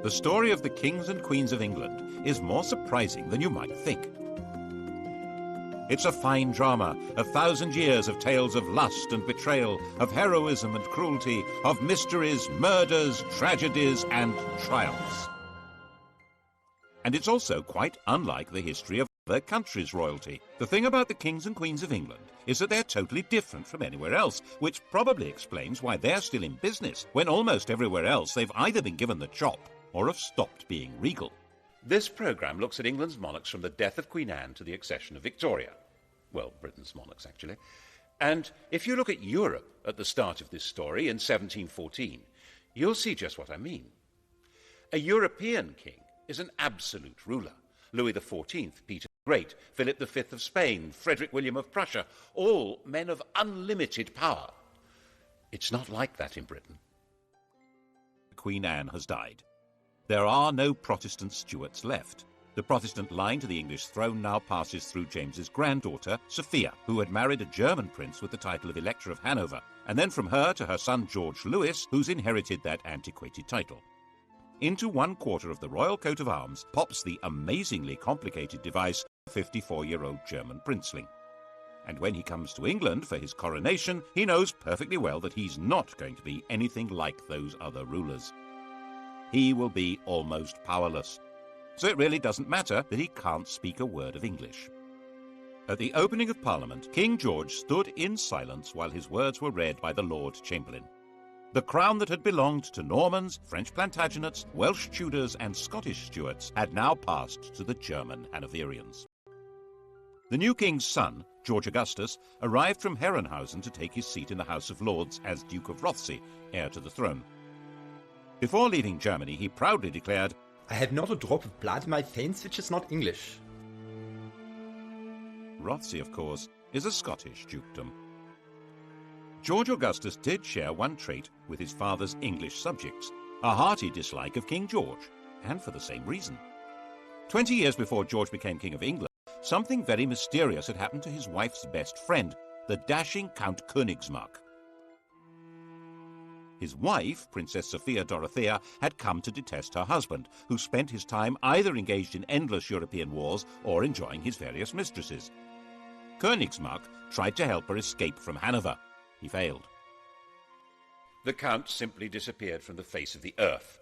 The story of the kings and queens of England is more surprising than you might think. It's a fine drama, 1,000 years of tales of lust and betrayal, of heroism and cruelty, of mysteries, murders, tragedies, and triumphs. And it's also quite unlike the history of other countries' royalty. The thing about the kings and queens of England is that they're totally different from anywhere else, which probably explains why they're still in business when almost everywhere else they've either been given the chop or have stopped being regal. This programme looks at England's monarchs from the death of Queen Anne to the accession of Victoria. Well, Britain's monarchs, actually. And if you look at Europe at the start of this story in 1714, you'll see just what I mean. A European king is an absolute ruler. Louis XIV, Peter the Great, Philip V of Spain, Frederick William of Prussia, all men of unlimited power. It's not like that in Britain. Queen Anne has died. There are no Protestant Stuarts left. The Protestant line to the English throne now passes through James's granddaughter, Sophia, who had married a German prince with the title of Elector of Hanover, and then from her to her son George Louis, who's inherited that antiquated title. Into one quarter of the royal coat of arms pops the amazingly complicated device of a 54-year-old German princeling. And when he comes to England for his coronation, he knows perfectly well that he's not going to be anything like those other rulers. He will be almost powerless. So it really doesn't matter that he can't speak a word of English. At the opening of Parliament, King George stood in silence while his words were read by the Lord Chamberlain. The crown that had belonged to Normans, French Plantagenets, Welsh Tudors and Scottish Stuarts had now passed to the German Hanoverians. The new king's son, George Augustus, arrived from Herrenhausen to take his seat in the House of Lords as Duke of Rothesay, heir to the throne. Before leaving Germany, he proudly declared, "I have not a drop of blood in my veins which is not English." Rothesay, of course, is a Scottish dukedom. George Augustus did share one trait with his father's English subjects, a hearty dislike of King George, and for the same reason. 20 years before George became King of England, something very mysterious had happened to his wife's best friend, the dashing Count Königsmarck. His wife, Princess Sophia Dorothea, had come to detest her husband, who spent his time either engaged in endless European wars or enjoying his various mistresses. Königsmarck tried to help her escape from Hanover. He failed. The Count simply disappeared from the face of the earth,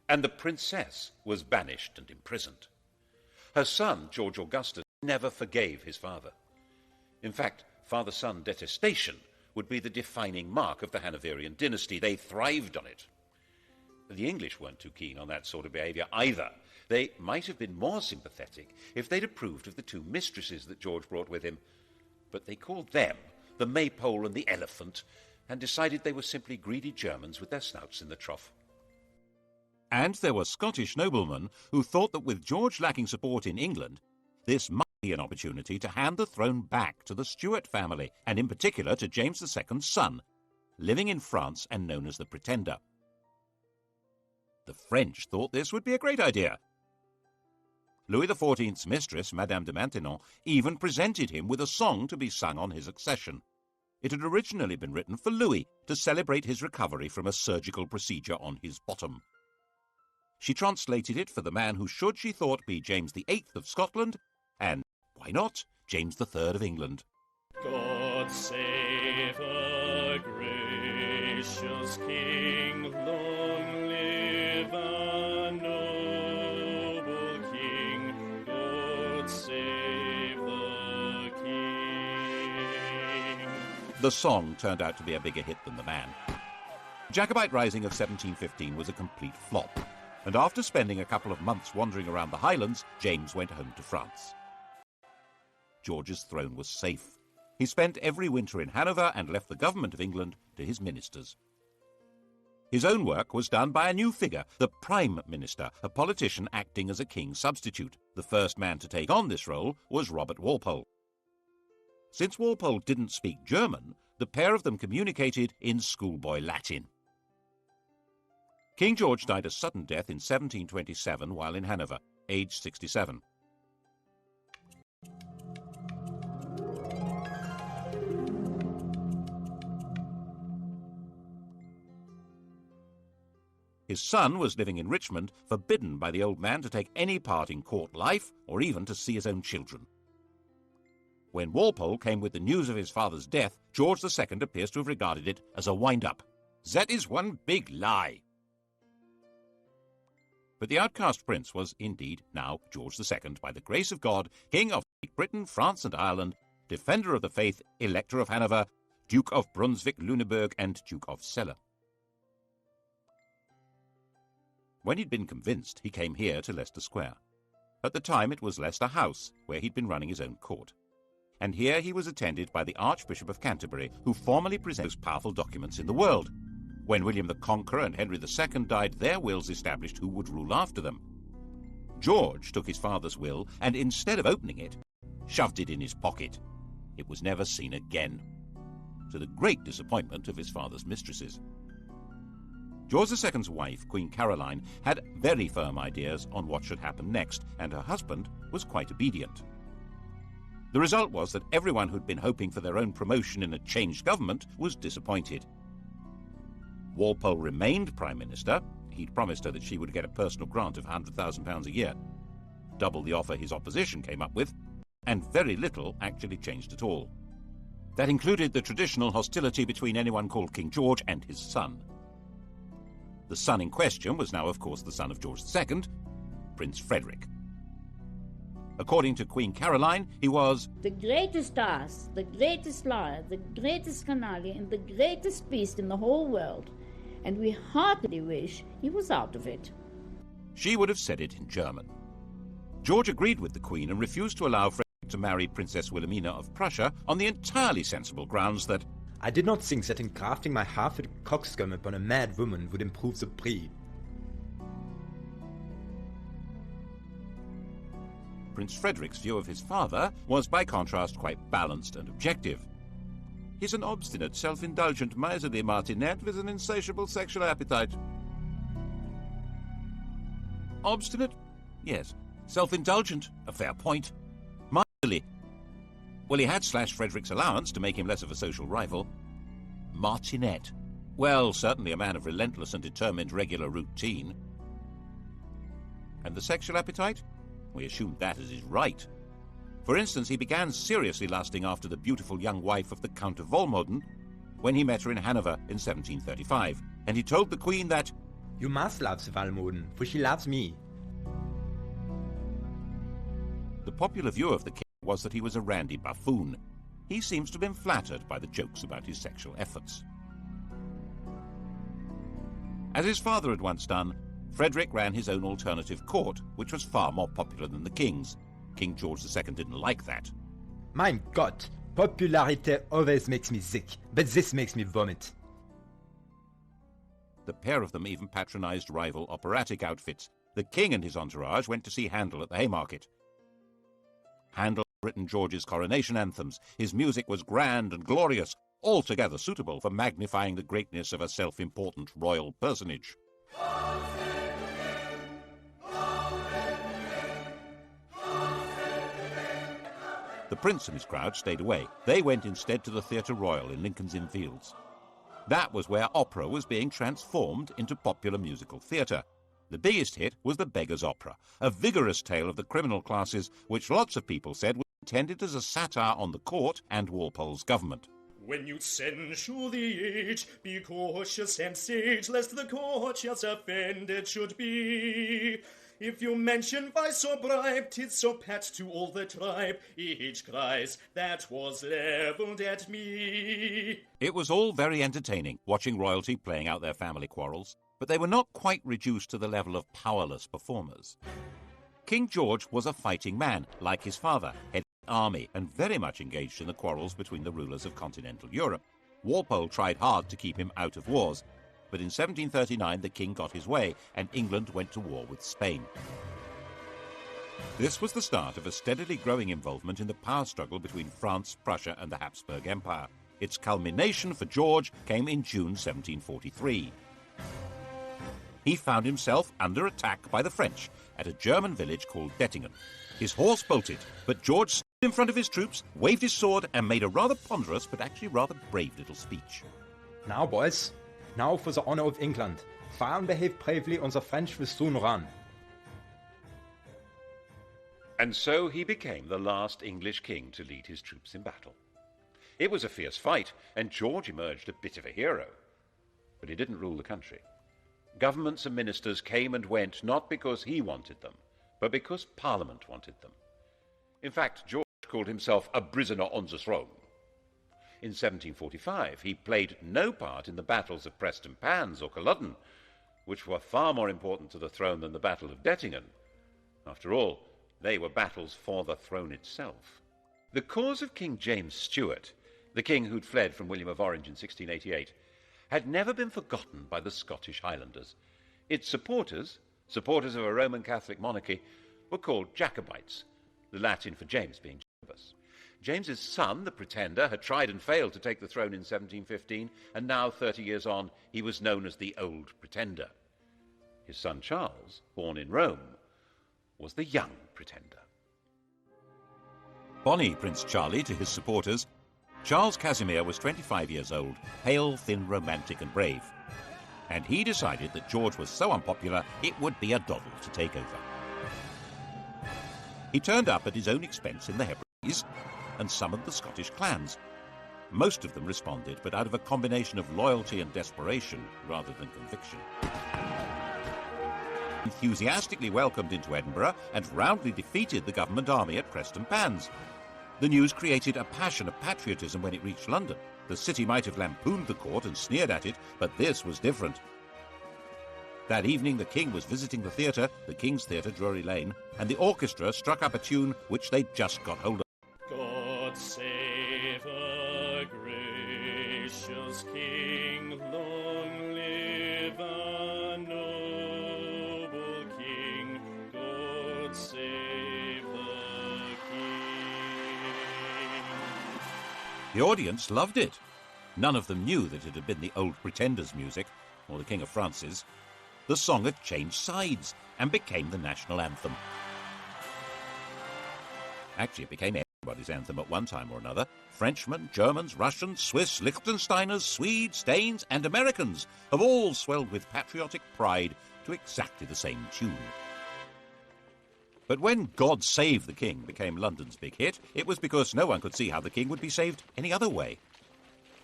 and the princess was banished and imprisoned. Her son, George Augustus, never forgave his father. In fact, father-son detestation would be the defining mark of the Hanoverian dynasty. They thrived on it. The English weren't too keen on that sort of behaviour either. They might have been more sympathetic if they'd approved of the two mistresses that George brought with him, but they called them the Maypole and the Elephant and decided they were simply greedy Germans with their snouts in the trough. And there were Scottish noblemen who thought that with George lacking support in England, this might be an opportunity to hand the throne back to the Stuart family, and in particular to James II's son, living in France and known as the Pretender. The French thought this would be a great idea. Louis XIV's mistress, Madame de Maintenon, even presented him with a song to be sung on his accession. It had originally been written for Louis to celebrate his recovery from a surgical procedure on his bottom. She translated it for the man who should, she thought, be James VIII of Scotland, and, why not, James III of England. God save a gracious King, long live a noble King, God save the King. The song turned out to be a bigger hit than the man. The Jacobite Rising of 1715 was a complete flop, and after spending a couple of months wandering around the Highlands, James went home to France. George's throne was safe. He spent every winter in Hanover and left the government of England to his ministers. His own work was done by a new figure, the Prime Minister, a politician acting as a king's substitute. The first man to take on this role was Robert Walpole. Since Walpole didn't speak German, the pair of them communicated in schoolboy Latin. King George died a sudden death in 1727 while in Hanover, aged 67. His son was living in Richmond, forbidden by the old man to take any part in court life or even to see his own children. When Walpole came with the news of his father's death, George II appears to have regarded it as a wind-up. "That is one big lie." But the outcast prince was indeed now George II, by the grace of God, King of Great Britain, France and Ireland, Defender of the Faith, Elector of Hanover, Duke of Brunswick-Lüneburg and Duke of Celle. When he'd been convinced, he came here to Leicester Square. At the time it was Leicester House, where he'd been running his own court. And here he was attended by the Archbishop of Canterbury, who formally presented the most powerful documents in the world. When William the Conqueror and Henry II died, their wills established who would rule after them. George took his father's will and, instead of opening it, shoved it in his pocket. It was never seen again, to the great disappointment of his father's mistresses. George II's wife, Queen Caroline, had very firm ideas on what should happen next, and her husband was quite obedient. The result was that everyone who'd been hoping for their own promotion in a changed government was disappointed. Walpole remained Prime Minister. He'd promised her that she would get a personal grant of £100,000 a year, double the offer his opposition came up with, and very little actually changed at all. That included the traditional hostility between anyone called King George and his son. The son in question was now, of course, the son of George II, Prince Frederick. According to Queen Caroline, he was the greatest ass, the greatest liar, the greatest canaille, and the greatest beast in the whole world, and we heartily wish he was out of it. She would have said it in German. George agreed with the Queen and refused to allow Frederick to marry Princess Wilhelmina of Prussia on the entirely sensible grounds that I did not think that engrafting my half-witted coxcomb upon a mad woman would improve the breed. Prince Frederick's view of his father was, by contrast, quite balanced and objective. He's an obstinate, self-indulgent, miserly martinet with an insatiable sexual appetite. Obstinate? Yes. Self-indulgent? A fair point. Miserly? Well, he had slashed Frederick's allowance to make him less of a social rival. Martinet? Well, certainly a man of relentless and determined regular routine. And the sexual appetite? We assumed that as his right. For instance, he began seriously lusting after the beautiful young wife of the Count of Volmoden when he met her in Hanover in 1735, and he told the Queen that, "You must love the Volmoden, for she loves me." The popular view of the king was that he was a randy buffoon. He seems to have been flattered by the jokes about his sexual efforts. As his father had once done, Frederick ran his own alternative court, which was far more popular than the king's. King George II didn't like that. Mein Gott, popularity always makes me sick, but this makes me vomit. The pair of them even patronized rival operatic outfits. The king and his entourage went to see Handel at the Haymarket. Handel had written George's coronation anthems. His music was grand and glorious, altogether suitable for magnifying the greatness of a self-important royal personage. The prince and his crowd stayed away. They went instead to the Theatre Royal in Lincoln's Inn Fields. That was where opera was being transformed into popular musical theatre. The biggest hit was The Beggar's Opera, a vigorous tale of the criminal classes, which lots of people said was intended as a satire on the court and Walpole's government. When you censure the age, be cautious and sage, lest the courtiers offended should be. If you mention vice or bribe, 'tis so pat to all the tribe. Each cries, that was levelled at me. It was all very entertaining, watching royalty playing out their family quarrels, but they were not quite reduced to the level of powerless performers. King George was a fighting man, like his father, head of the army, and very much engaged in the quarrels between the rulers of continental Europe. Walpole tried hard to keep him out of wars, but in 1739 the king got his way, and England went to war with Spain. This was the start of a steadily growing involvement in the power struggle between France, Prussia, and the Habsburg Empire. Its culmination for George came in June 1743. He found himself under attack by the French at a German village called Dettingen. His horse bolted, but George stood in front of his troops, waved his sword, and made a rather ponderous but actually rather brave little speech. Now, boys, now for the honor of England. Foreign behave bravely and the French will soon run. And so he became the last English king to lead his troops in battle. It was a fierce fight, and George emerged a bit of a hero. But he didn't rule the country. Governments and ministers came and went not because he wanted them, but because Parliament wanted them. In fact, George called himself a prisoner on the throne. In 1745, he played no part in the battles of Prestonpans or Culloden, which were far more important to the throne than the Battle of Dettingen. After all, they were battles for the throne itself. The cause of King James Stuart, the king who'd fled from William of Orange in 1688, had never been forgotten by the Scottish Highlanders. Its supporters of a Roman Catholic monarchy, were called Jacobites, the Latin for James being Jacobus. James's son, the Pretender, had tried and failed to take the throne in 1715, and now, 30 years on, he was known as the Old Pretender. His son Charles, born in Rome, was the Young Pretender. Bonnie Prince Charlie to his supporters, Charles Casimir was 25 years old, pale, thin, romantic and brave. And he decided that George was so unpopular it would be a doddle to take over. He turned up at his own expense in the Hebrides and summoned the Scottish clans. Most of them responded, but out of a combination of loyalty and desperation rather than conviction. Enthusiastically welcomed into Edinburgh and roundly defeated the government army at Prestonpans. The news created a passion of patriotism when it reached London. The city might have lampooned the court and sneered at it, but this was different. That evening the king was visiting the theatre, the King's Theatre, Drury Lane, and the orchestra struck up a tune which they'd just got hold of. God save a gracious king, long live a noble king, God save the king. The audience loved it. None of them knew that it had been the Old Pretender's music, or the King of France's. The song had changed sides and became the national anthem. Actually, it became everybody's anthem at one time or another. Frenchmen, Germans, Russians, Swiss, Liechtensteiners, Swedes, Danes and Americans have all swelled with patriotic pride to exactly the same tune. But when God Save the King became London's big hit, it was because no one could see how the king would be saved any other way.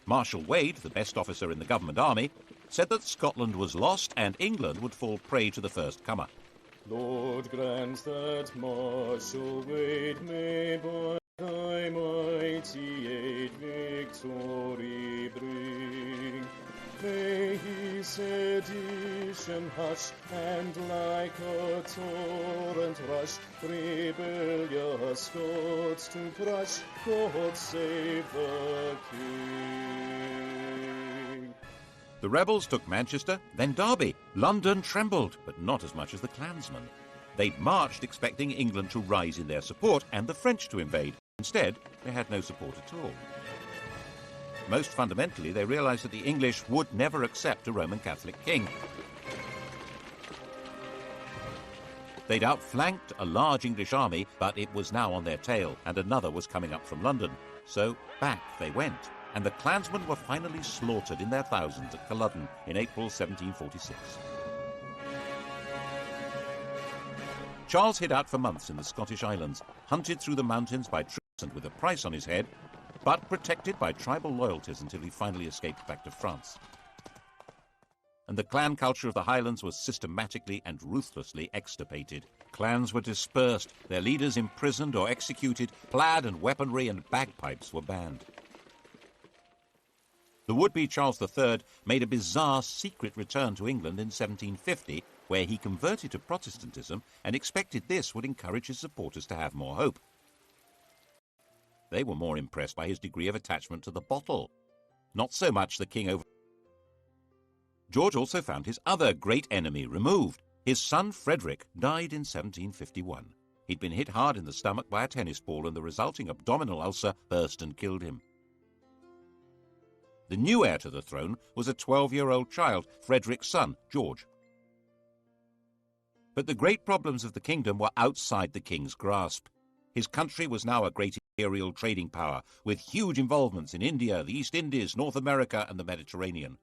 Marshal Wade, the best officer in the government army, said that Scotland was lost and England would fall prey to the first comer. Lord, grant that Marshal Wade may by thy mighty aid victory bring. May he sedition hush, and like a torrent rush, rebellious Scots to crush. God save the King. The rebels took Manchester, then Derby. London trembled, but not as much as the clansmen. They'd marched expecting England to rise in their support and the French to invade. Instead, they had no support at all. Most fundamentally, they realized that the English would never accept a Roman Catholic king. They'd outflanked a large English army, but it was now on their tail, and another was coming up from London. So back they went, and the clansmen were finally slaughtered in their thousands at Culloden in April 1746. Charles hid out for months in the Scottish Islands, hunted through the mountains by troops and with a price on his head, but protected by tribal loyalties until he finally escaped back to France. And the clan culture of the Highlands was systematically and ruthlessly extirpated. Clans were dispersed, their leaders imprisoned or executed, plaid and weaponry and bagpipes were banned. The would-be Charles III made a bizarre secret return to England in 1750, where he converted to Protestantism and expected this would encourage his supporters to have more hope. They were more impressed by his degree of attachment to the bottle, not so much the king over. George also found his other great enemy removed. His son Frederick died in 1751. He'd been hit hard in the stomach by a tennis ball, and the resulting abdominal ulcer burst and killed him. The new heir to the throne was a 12-year-old child, Frederick's son, George. But the great problems of the kingdom were outside the king's grasp. His country was now a great imperial trading power, with huge involvements in India, the East Indies, North America, and the Mediterranean.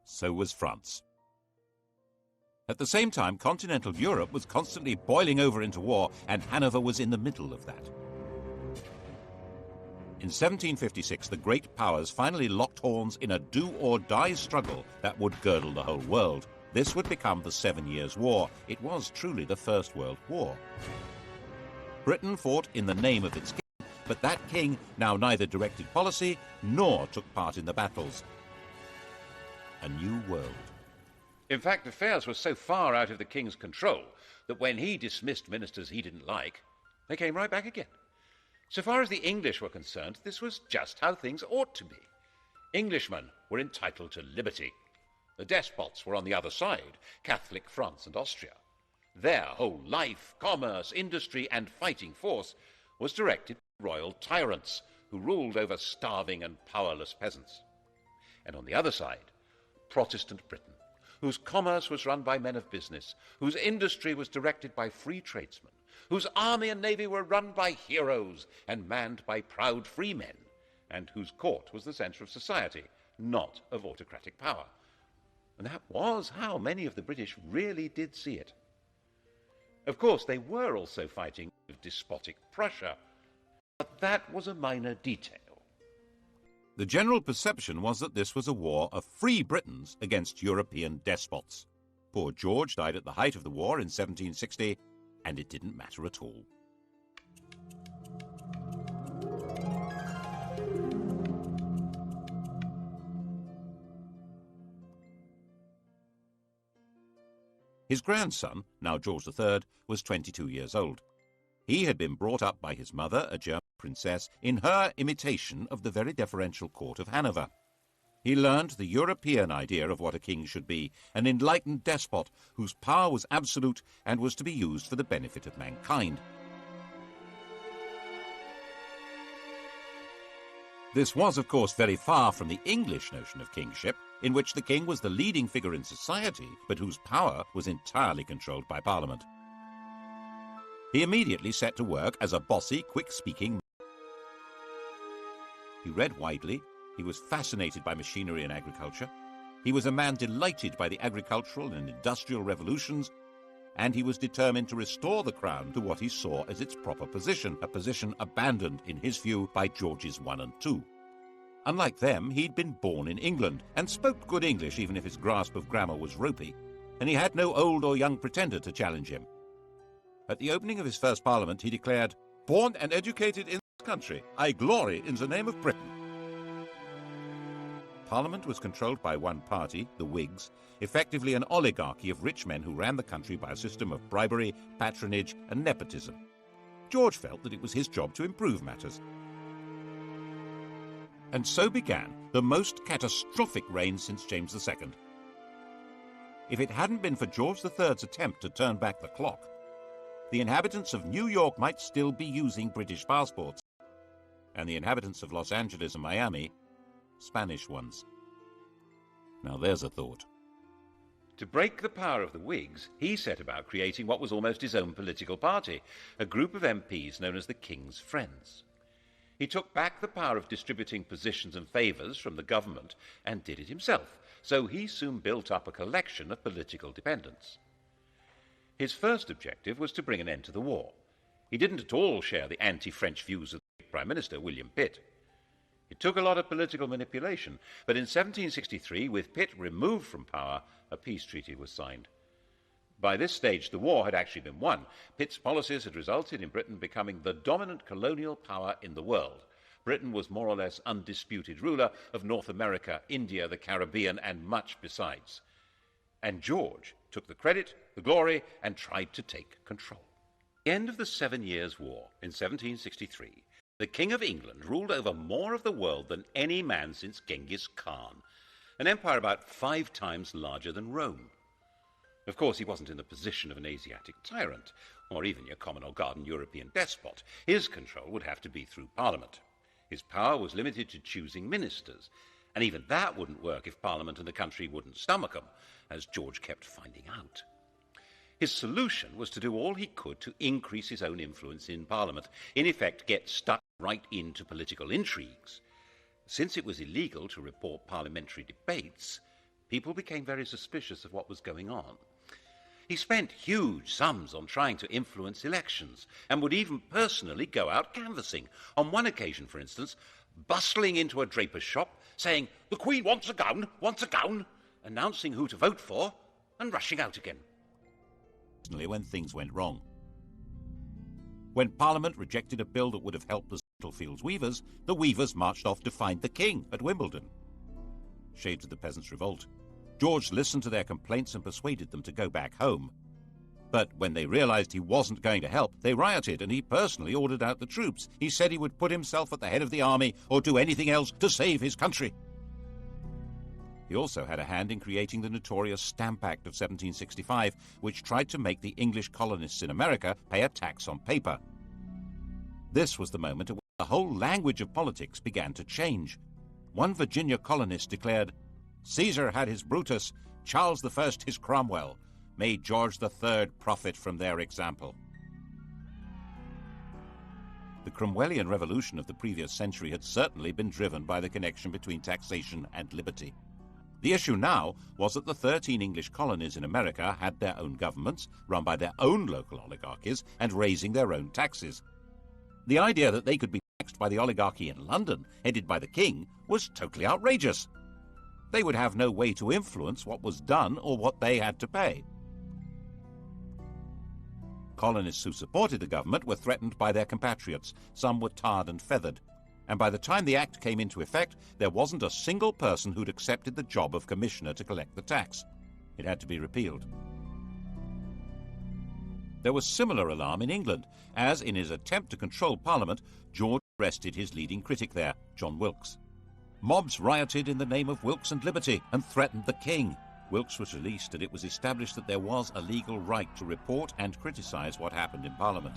So was France. At the same time, continental Europe was constantly boiling over into war, and Hanover was in the middle of that. In 1756, the great powers finally locked horns in a do-or-die struggle that would girdle the whole world. This would become the 7 Years' War. It was truly the First World War. Britain fought in the name of its king, but that king now neither directed policy nor took part in the battles. A new world. In fact, affairs were so far out of the king's control that when he dismissed ministers he didn't like, they came right back again. So far as the English were concerned, this was just how things ought to be. Englishmen were entitled to liberty. The despots were on the other side, Catholic France and Austria. Their whole life, commerce, industry, and fighting force was directed by royal tyrants who ruled over starving and powerless peasants. And on the other side, Protestant Britain, whose commerce was run by men of business, whose industry was directed by free tradesmen, whose army and navy were run by heroes and manned by proud free men, and whose court was the centre of society, not of autocratic power. And that was how many of the British really did see it. Of course, they were also fighting with despotic Prussia, but that was a minor detail. The general perception was that this was a war of free Britons against European despots. Poor George died at the height of the war in 1760, and it didn't matter at all. His grandson, now George III, was 22 years old. He had been brought up by his mother, a German princess, in her imitation of the very deferential court of Hanover. He learned the European idea of what a king should be, an enlightened despot whose power was absolute and was to be used for the benefit of mankind. This was, of course, very far from the English notion of kingship, in which the king was the leading figure in society, but whose power was entirely controlled by Parliament. He immediately set to work as a bossy, quick-speaking man. He read widely. He was fascinated by machinery and agriculture. He was a man delighted by the agricultural and industrial revolutions, and he was determined to restore the crown to what he saw as its proper position, a position abandoned, in his view, by Georges I and II. Unlike them, he'd been born in England and spoke good English, even if his grasp of grammar was ropey, and he had no old or young pretender to challenge him. At the opening of his first parliament, he declared, "Born and educated in this country, I glory in the name of Britain." Parliament was controlled by one party, the Whigs, effectively an oligarchy of rich men who ran the country by a system of bribery, patronage, and nepotism. George felt that it was his job to improve matters. And so began the most catastrophic reign since James II. If it hadn't been for George III's attempt to turn back the clock, the inhabitants of New York might still be using British passports, and the inhabitants of Los Angeles and Miami, Spanish ones. Now there's a thought. To break the power of the Whigs, he set about creating what was almost his own political party, a group of MPs known as the King's Friends. He took back the power of distributing positions and favours from the government and did it himself, so he soon built up a collection of political dependents. His first objective was to bring an end to the war. He didn't at all share the anti-French views of the Prime Minister, William Pitt. It took a lot of political manipulation, but in 1763, with Pitt removed from power, a peace treaty was signed. By this stage, the war had actually been won. Pitt's policies had resulted in Britain becoming the dominant colonial power in the world. Britain was more or less undisputed ruler of North America, India, the Caribbean, and much besides. And George took the credit, the glory, and tried to take control. At the end of the 7 Years' War, in 1763, the King of England ruled over more of the world than any man since Genghis Khan, an empire about 5 times larger than Rome. Of course, he wasn't in the position of an Asiatic tyrant, or even your common or garden European despot. His control would have to be through Parliament. His power was limited to choosing ministers, and even that wouldn't work if Parliament and the country wouldn't stomach them, as George kept finding out. His solution was to do all he could to increase his own influence in Parliament, in effect get stuck right into political intrigues. Since it was illegal to report parliamentary debates, people became very suspicious of what was going on. He spent huge sums on trying to influence elections and would even personally go out canvassing. On one occasion, for instance, bustling into a draper's shop, saying, "The Queen wants a gown," announcing who to vote for, and rushing out again. When things went wrong. When Parliament rejected a bill that would have helped the Spitalfields weavers, the weavers marched off to find the king at Wimbledon. Shades of the Peasants' Revolt. George listened to their complaints and persuaded them to go back home. But when they realized he wasn't going to help, they rioted, and he personally ordered out the troops. He said he would put himself at the head of the army or do anything else to save his country. He also had a hand in creating the notorious Stamp Act of 1765, which tried to make the English colonists in America pay a tax on paper. This was the moment at which the whole language of politics began to change. One Virginia colonist declared, "Caesar had his Brutus, Charles I his Cromwell. May George III profit from their example." The Cromwellian revolution of the previous century had certainly been driven by the connection between taxation and liberty. The issue now was that the 13 English colonies in America had their own governments, run by their own local oligarchies, and raising their own taxes. The idea that they could be taxed by the oligarchy in London, headed by the king, was totally outrageous. They would have no way to influence what was done or what they had to pay. Colonists who supported the government were threatened by their compatriots. Some were tarred and feathered. And by the time the act came into effect, there wasn't a single person who'd accepted the job of commissioner to collect the tax. It had to be repealed. There was similar alarm in England, as in his attempt to control Parliament, George arrested his leading critic there, John Wilkes. Mobs rioted in the name of Wilkes and liberty and threatened the king. Wilkes was released, and it was established that there was a legal right to report and criticize what happened in Parliament.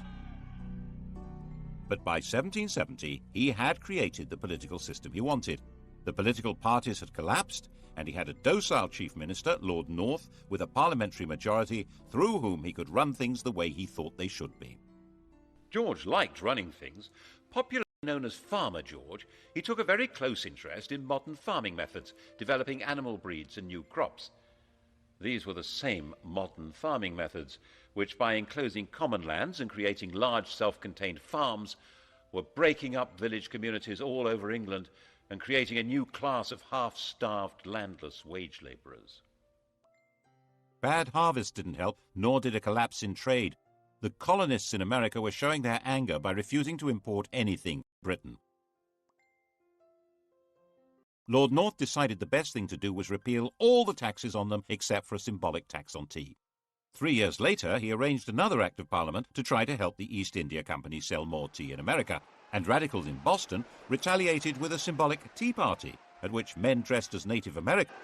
But by 1770, he had created the political system he wanted. The political parties had collapsed, and he had a docile chief minister, Lord North, with a parliamentary majority through whom he could run things the way he thought they should be. George liked running things. Popularly known as Farmer George, he took a very close interest in modern farming methods, developing animal breeds and new crops. These were the same modern farming methods which, by enclosing common lands and creating large self-contained farms, were breaking up village communities all over England and creating a new class of half-starved, landless wage labourers. Bad harvests didn't help, nor did a collapse in trade. The colonists in America were showing their anger by refusing to import anything from Britain. Lord North decided the best thing to do was repeal all the taxes on them except for a symbolic tax on tea. 3 years later, he arranged another act of Parliament to try to help the East India Company sell more tea in America, and radicals in Boston retaliated with a symbolic tea party, at which men dressed as Native Americans.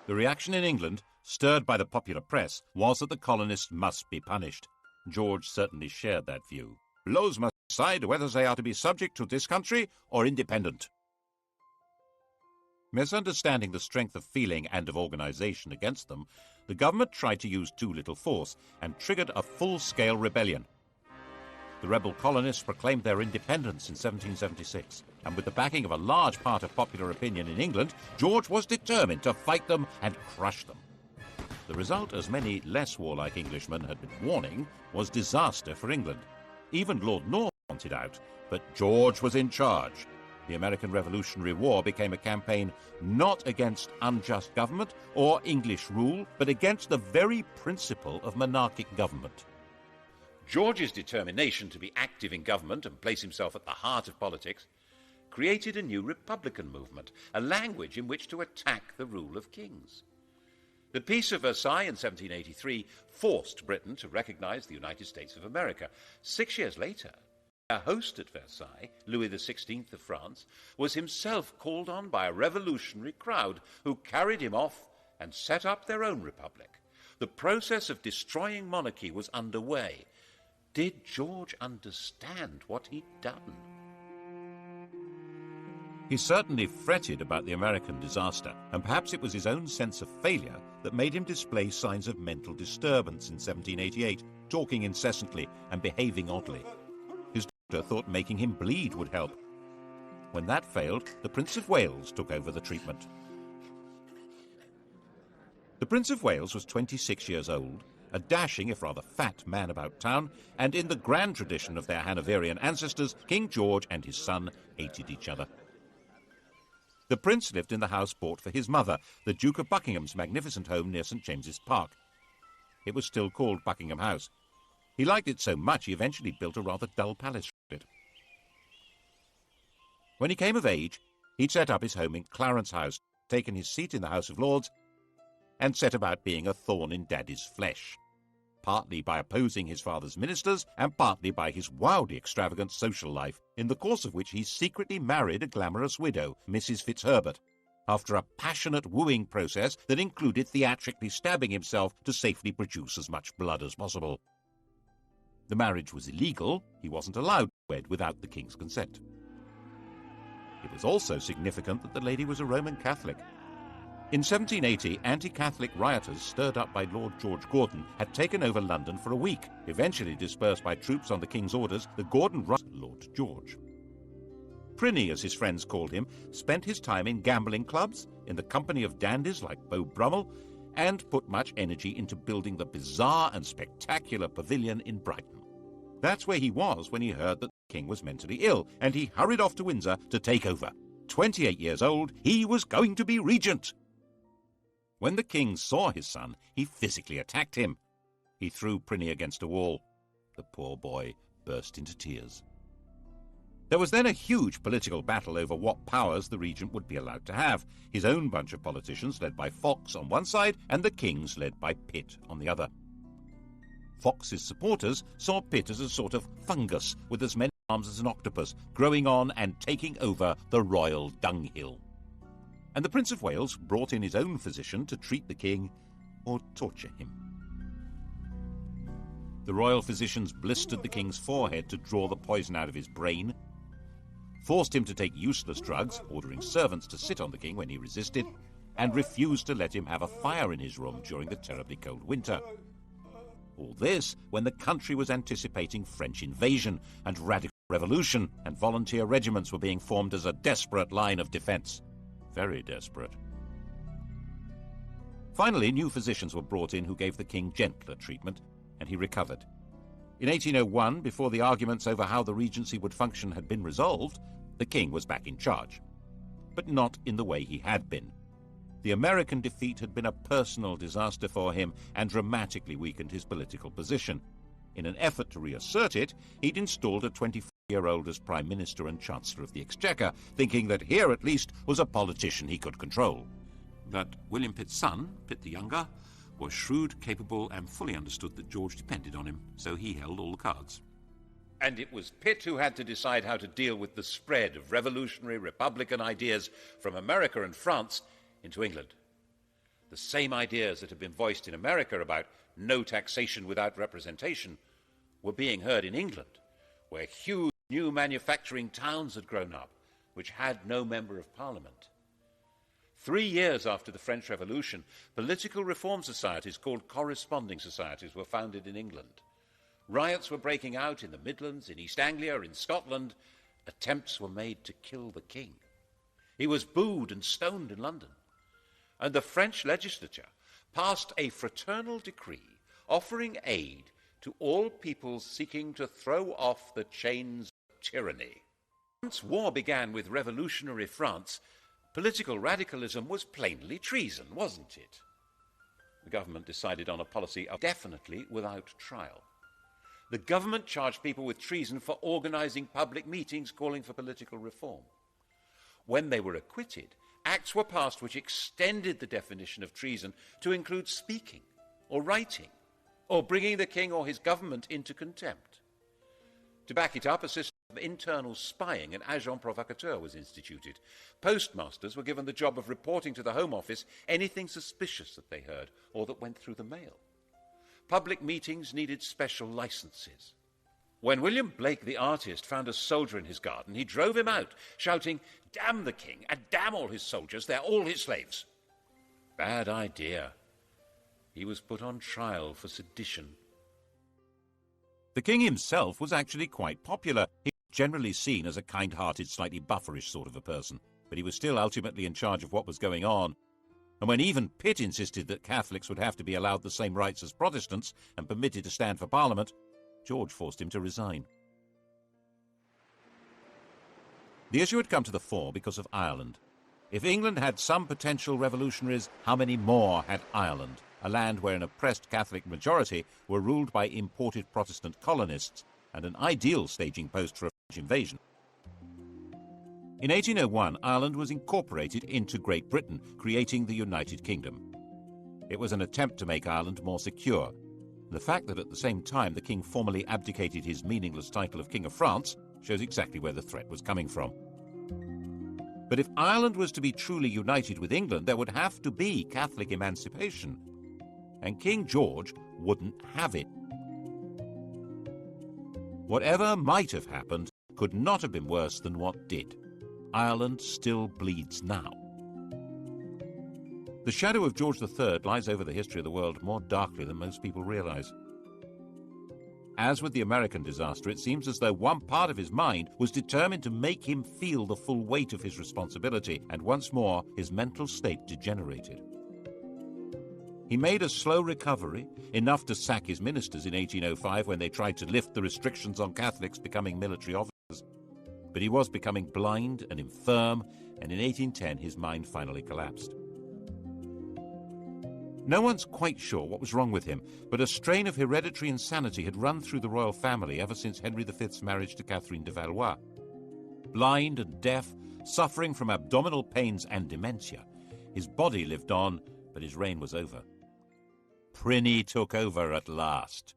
The reaction in England, stirred by the popular press, was that the colonists must be punished. George certainly shared that view. Laws must decide whether they are to be subject to this country or independent. Misunderstanding the strength of feeling and of organization against them, the government tried to use too little force and triggered a full-scale rebellion. The rebel colonists proclaimed their independence in 1776, and with the backing of a large part of popular opinion in England, George was determined to fight them and crush them. The result, as many less warlike Englishmen had been warning, was disaster for England. Even Lord North wanted out, but George was in charge. The American Revolutionary War became a campaign not against unjust government or English rule, but against the very principle of monarchic government. George's determination to be active in government and place himself at the heart of politics created a new republican movement, a language in which to attack the rule of kings. The Peace of Versailles in 1783 forced Britain to recognize the United States of America. 6 years later, our host at Versailles, Louis XVI of France, was himself called on by a revolutionary crowd who carried him off and set up their own republic. The process of destroying monarchy was underway. Did George understand what he'd done? He certainly fretted about the American disaster, and perhaps it was his own sense of failure that made him display signs of mental disturbance in 1788, talking incessantly and behaving oddly. His doctor thought making him bleed would help. When that failed, the Prince of Wales took over the treatment. The Prince of Wales was 26 years old, a dashing if rather fat man about town, and in the grand tradition of their Hanoverian ancestors, King George and his son hated each other. The prince lived in the house bought for his mother, the Duke of Buckingham's magnificent home near St James's Park. It was still called Buckingham House. He liked it so much he eventually built a rather dull palace for it. When he came of age, he'd set up his home in Clarence House, taken his seat in the House of Lords, and set about being a thorn in Daddy's flesh, partly by opposing his father's ministers and partly by his wildly extravagant social life, in the course of which he secretly married a glamorous widow, Mrs. Fitzherbert, after a passionate wooing process that included theatrically stabbing himself to safely produce as much blood as possible. The marriage was illegal. He wasn't allowed to wed without the king's consent. It was also significant that the lady was a Roman Catholic. In 1780, anti-Catholic rioters, stirred up by Lord George Gordon, had taken over London for a week. Eventually dispersed by troops on the king's orders, the Gordon Lord George. Prinny, as his friends called him, spent his time in gambling clubs, in the company of dandies like Beau Brummel, and put much energy into building the bizarre and spectacular pavilion in Brighton. That's where he was when he heard that the king was mentally ill, and he hurried off to Windsor to take over. 28 years old, he was going to be regent. When the king saw his son, he physically attacked him. He threw Prinny against a wall. The poor boy burst into tears. There was then a huge political battle over what powers the regent would be allowed to have. His own bunch of politicians led by Fox on one side and the king's led by Pitt on the other. Fox's supporters saw Pitt as a sort of fungus with as many arms as an octopus, growing on and taking over the royal dunghill. And the Prince of Wales brought in his own physician to treat the king or torture him. The royal physicians blistered the king's forehead to draw the poison out of his brain, forced him to take useless drugs, ordering servants to sit on the king when he resisted, and refused to let him have a fire in his room during the terribly cold winter. All this when the country was anticipating French invasion and radical revolution, and volunteer regiments were being formed as a desperate line of defense. Very desperate. Finally, new physicians were brought in who gave the king gentler treatment, and he recovered. In 1801, before the arguments over how the regency would function had been resolved, the king was back in charge. But not in the way he had been. The American defeat had been a personal disaster for him and dramatically weakened his political position. In an effort to reassert it, he'd installed a 24-year-old as Prime Minister and Chancellor of the Exchequer, thinking that here at least was a politician he could control. But William Pitt's son, Pitt the Younger, was shrewd, capable, and fully understood that George depended on him, so he held all the cards. And it was Pitt who had to decide how to deal with the spread of revolutionary Republican ideas from America and France into England. The same ideas that had been voiced in America about no taxation without representation were being heard in England, where huge new manufacturing towns had grown up, which had no member of Parliament. 3 years after the French Revolution, political reform societies called corresponding societies were founded in England. Riots were breaking out in the Midlands, in East Anglia, in Scotland. Attempts were made to kill the king. He was booed and stoned in London. And the French legislature passed a fraternal decree offering aid to all peoples seeking to throw off the chains of tyranny. Once war began with revolutionary France, political radicalism was plainly treason, wasn't it? The government decided on a policy of definitely without trial. The government charged people with treason for organizing public meetings calling for political reform. When they were acquitted, acts were passed which extended the definition of treason to include speaking or writing or bringing the king or his government into contempt. To back it up, a system of internal spying, an agent provocateur, was instituted. Postmasters were given the job of reporting to the Home Office anything suspicious that they heard or that went through the mail. Public meetings needed special licenses. When William Blake the artist found a soldier in his garden, he drove him out, shouting, "Damn the king, and damn all his soldiers, they're all his slaves." Bad idea. He was put on trial for sedition. The king himself was actually quite popular. He was generally seen as a kind-hearted, slightly bufferish sort of a person, but he was still ultimately in charge of what was going on. And when even Pitt insisted that Catholics would have to be allowed the same rights as Protestants and permitted to stand for Parliament, George forced him to resign. The issue had come to the fore because of Ireland. If England had some potential revolutionaries, how many more had Ireland, a land where an oppressed Catholic majority were ruled by imported Protestant colonists and an ideal staging post for a French invasion? In 1801, Ireland was incorporated into Great Britain, creating the United Kingdom. It was an attempt to make Ireland more secure. The fact that at the same time the king formally abdicated his meaningless title of King of France shows exactly where the threat was coming from. But if Ireland was to be truly united with England, there would have to be Catholic emancipation. And King George wouldn't have it. Whatever might have happened could not have been worse than what did. Ireland still bleeds now. The shadow of George III lies over the history of the world more darkly than most people realize. As with the American disaster, it seems as though one part of his mind was determined to make him feel the full weight of his responsibility, and once more his mental state degenerated. He made a slow recovery, enough to sack his ministers in 1805 when they tried to lift the restrictions on Catholics becoming military officers. But he was becoming blind and infirm, and in 1810 his mind finally collapsed. No one's quite sure what was wrong with him, but a strain of hereditary insanity had run through the royal family ever since Henry V's marriage to Catherine de Valois. Blind and deaf, suffering from abdominal pains and dementia, his body lived on, but his reign was over. Prinny took over at last.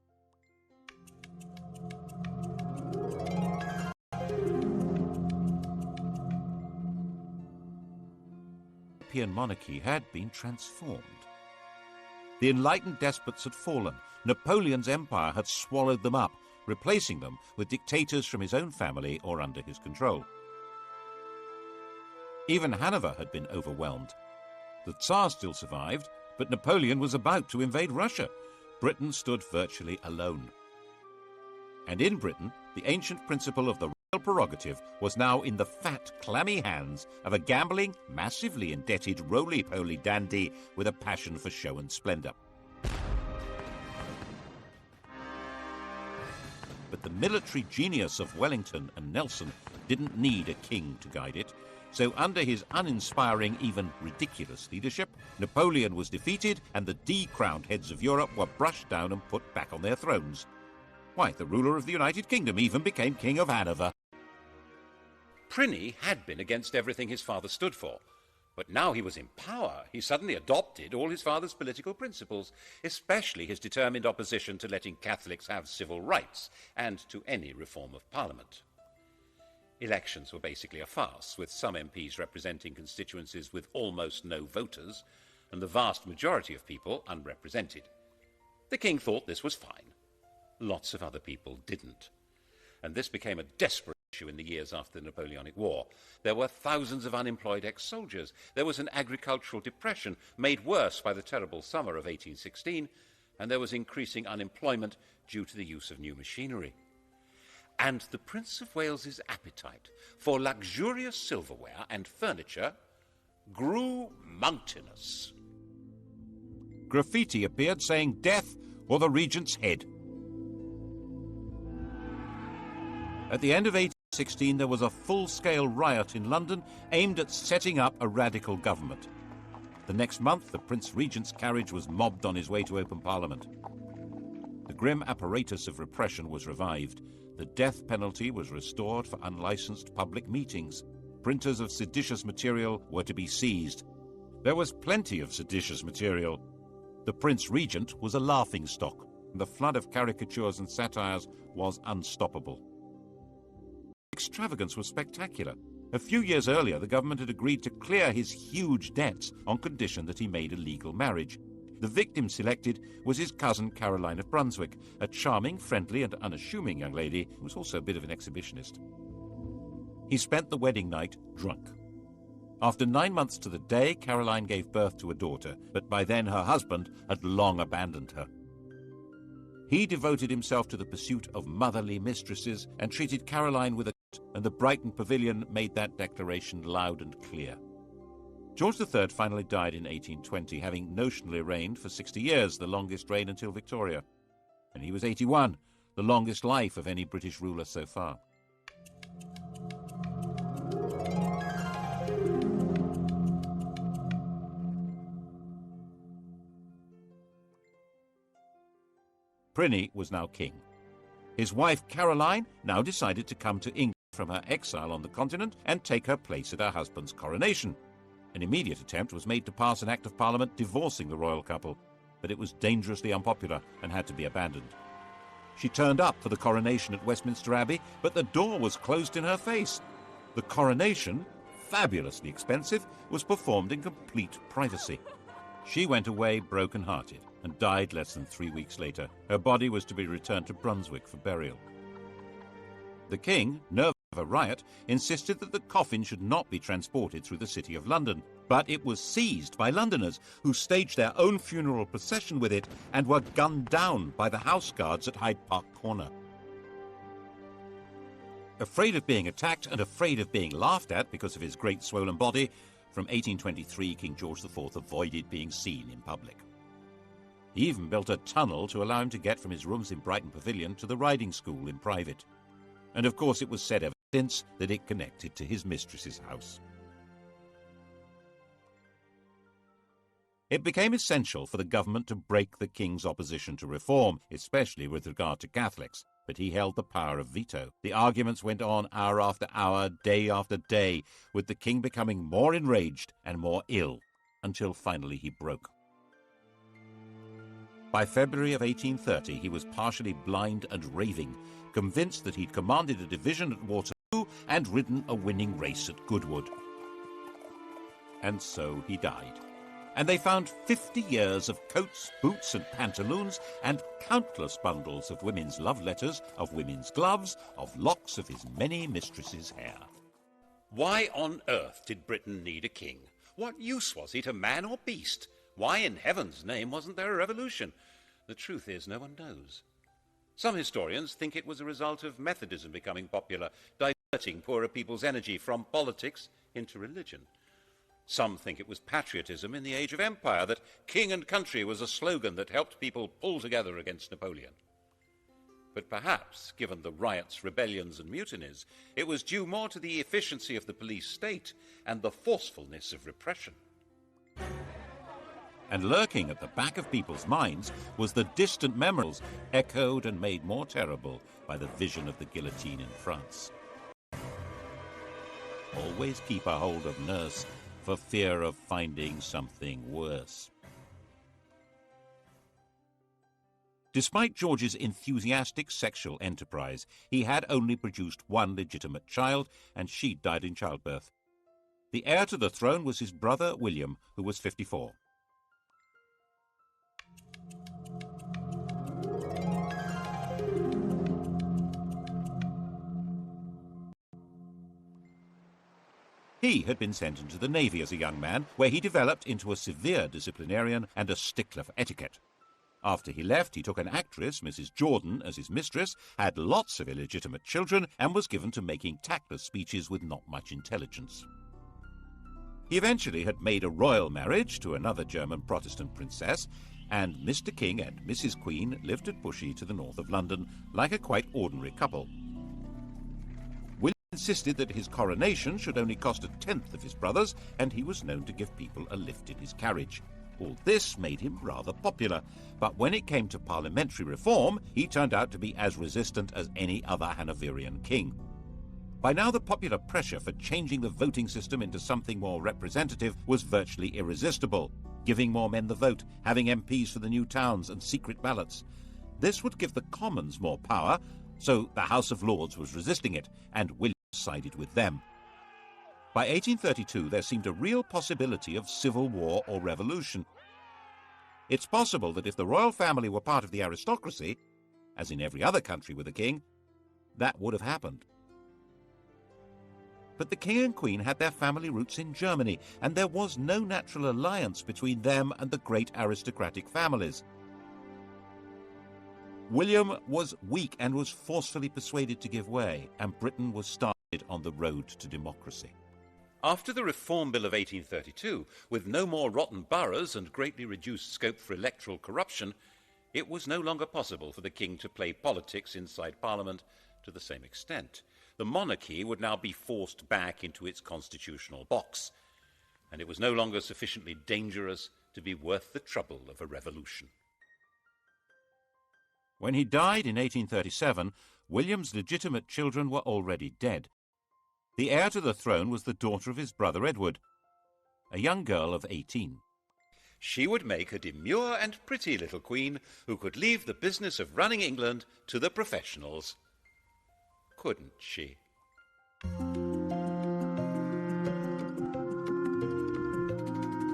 The European monarchy had been transformed. The enlightened despots had fallen. Napoleon's empire had swallowed them up, replacing them with dictators from his own family or under his control. Even Hanover had been overwhelmed. The Tsar still survived, but Napoleon was about to invade Russia. Britain stood virtually alone. And in Britain, the ancient principle of the royal prerogative was now in the fat, clammy hands of a gambling, massively indebted, roly-poly dandy with a passion for show and splendor. But the military genius of Wellington and Nelson didn't need a king to guide it. So under his uninspiring, even ridiculous leadership, Napoleon was defeated and the decrowned heads of Europe were brushed down and put back on their thrones. Why, the ruler of the United Kingdom even became King of Hanover. Prinny had been against everything his father stood for. But now he was in power, he suddenly adopted all his father's political principles, especially his determined opposition to letting Catholics have civil rights and to any reform of Parliament. Elections were basically a farce, with some MPs representing constituencies with almost no voters, and the vast majority of people unrepresented. The king thought this was fine. Lots of other people didn't. And this became a desperate issue in the years after the Napoleonic War. There were thousands of unemployed ex-soldiers. There was an agricultural depression made worse by the terrible summer of 1816, and there was increasing unemployment due to the use of new machinery. And the Prince of Wales's appetite for luxurious silverware and furniture grew mountainous. Graffiti appeared saying death or the regent's head. At the end of 1816, there was a full-scale riot in London aimed at setting up a radical government. The next month, the Prince Regent's carriage was mobbed on his way to open Parliament. The grim apparatus of repression was revived. The death penalty was restored for unlicensed public meetings. Printers of seditious material were to be seized. There was plenty of seditious material. The Prince Regent was a laughingstock. The flood of caricatures and satires was unstoppable. Extravagance was spectacular. A few years earlier, the government had agreed to clear his huge debts on condition that he made a legal marriage. The victim selected was his cousin Caroline of Brunswick, a charming, friendly and unassuming young lady who was also a bit of an exhibitionist. He spent the wedding night drunk. After 9 months to the day, Caroline gave birth to a daughter, but by then her husband had long abandoned her. He devoted himself to the pursuit of motherly mistresses and treated Caroline with a and the Brighton Pavilion made that declaration loud and clear. George III finally died in 1820, having notionally reigned for 60 years, the longest reign until Victoria. And he was 81, the longest life of any British ruler so far. Pliny was now king. His wife Caroline now decided to come to England from her exile on the continent and take her place at her husband's coronation. An immediate attempt was made to pass an Act of Parliament divorcing the royal couple, but it was dangerously unpopular and had to be abandoned. She turned up for the coronation at Westminster Abbey, but the door was closed in her face. The coronation, fabulously expensive, was performed in complete privacy. She went away broken-hearted and died less than 3 weeks later. Her body was to be returned to Brunswick for burial. The king, nervous of a riot, insisted that the coffin should not be transported through the city of London, but it was seized by Londoners, who staged their own funeral procession with it and were gunned down by the house guards at Hyde Park Corner. Afraid of being attacked and afraid of being laughed at because of his great swollen body, from 1823 King George IV avoided being seen in public. He even built a tunnel to allow him to get from his rooms in Brighton Pavilion to the riding school in private. And of course it was said ever since that it connected to his mistress's house. It became essential for the government to break the king's opposition to reform, especially with regard to Catholics, but he held the power of veto. The arguments went on hour after hour, day after day, with the king becoming more enraged and more ill, until finally he broke. By February of 1830, he was partially blind and raving, convinced that he'd commanded a division at Waterloo and ridden a winning race at Goodwood. And so he died. And they found 50 years of coats, boots and pantaloons, and countless bundles of women's love letters, of women's gloves, of locks of his many mistresses' hair. Why on earth did Britain need a king? What use was he to man or beast? Why in heaven's name wasn't there a revolution? The truth is, no one knows. Some historians think it was a result of Methodism becoming popular, diverting poorer people's energy from politics into religion. Some think it was patriotism in the age of empire, that king and country was a slogan that helped people pull together against Napoleon. But perhaps, given the riots, rebellions and mutinies, it was due more to the efficiency of the police state and the forcefulness of repression. And lurking at the back of people's minds was the distant memories, echoed and made more terrible by the vision of the guillotine in France. Always keep a hold of nurse, for fear of finding something worse. Despite George's enthusiastic sexual enterprise, he had only produced one legitimate child, and she died in childbirth. The heir to the throne was his brother William, who was 54. He had been sent into the Navy as a young man, where he developed into a severe disciplinarian and a stickler for etiquette. After he left, he took an actress, Mrs. Jordan, as his mistress, had lots of illegitimate children, and was given to making tactless speeches with not much intelligence. He eventually had made a royal marriage to another German Protestant princess, and Mr. King and Mrs. Queen lived at Bushey to the north of London, like a quite ordinary couple. Insisted that his coronation should only cost 1/10 of his brother's, and he was known to give people a lift in his carriage. All this made him rather popular, but when it came to parliamentary reform, he turned out to be as resistant as any other Hanoverian king. By now, the popular pressure for changing the voting system into something more representative was virtually irresistible, giving more men the vote, having MPs for the new towns, and secret ballots. This would give the Commons more power, so the House of Lords was resisting it, and William sided with them. By 1832, there seemed a real possibility of civil war or revolution. It's possible that if the royal family were part of the aristocracy, as in every other country with a king, that would have happened. But the king and queen had their family roots in Germany, and there was no natural alliance between them and the great aristocratic families. William was weak and was forcefully persuaded to give way, and Britain was started on the road to democracy. After the Reform Bill of 1832, with no more rotten boroughs and greatly reduced scope for electoral corruption, it was no longer possible for the king to play politics inside Parliament to the same extent. The monarchy would now be forced back into its constitutional box, and it was no longer sufficiently dangerous to be worth the trouble of a revolution. When he died in 1837, William's legitimate children were already dead. The heir to the throne was the daughter of his brother Edward, a young girl of 18. She would make a demure and pretty little queen who could leave the business of running England to the professionals. Couldn't she?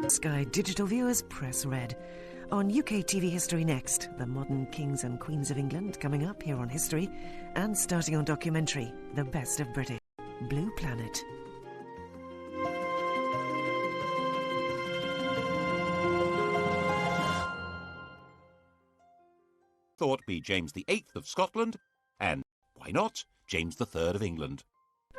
Sky Digital viewers, press red. On UK TV History next, the modern kings and queens of England coming up here on History, and starting on documentary, The Best of British. Blue Planet. Thought be James VIII of Scotland, and, why not, James III of England.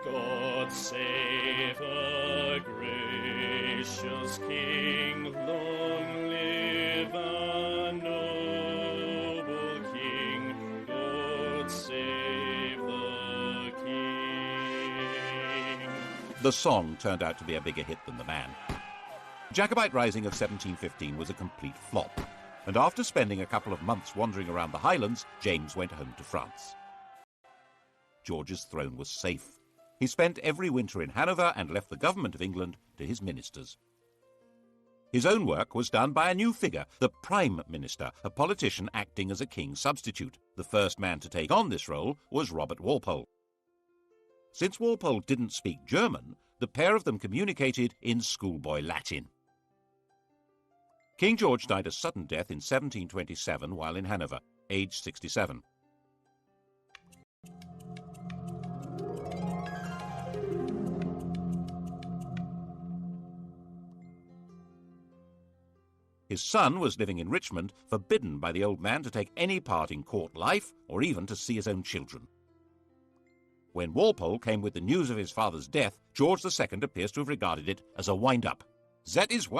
God save the gracious King, long live a noble King, God save the King. The song turned out to be a bigger hit than the man. Jacobite Rising of 1715 was a complete flop, and after spending a couple of months wandering around the Highlands, James went home to France. George's throne was safe. He spent every winter in Hanover and left the government of England to his ministers. His own work was done by a new figure, the Prime Minister, a politician acting as a king's substitute. The first man to take on this role was Robert Walpole. Since Walpole didn't speak German, the pair of them communicated in schoolboy Latin. King George died a sudden death in 1727 while in Hanover, aged 67. His son was living in Richmond, forbidden by the old man to take any part in court life or even to see his own children. When Walpole came with the news of his father's death, George II appears to have regarded it as a wind-up. That is why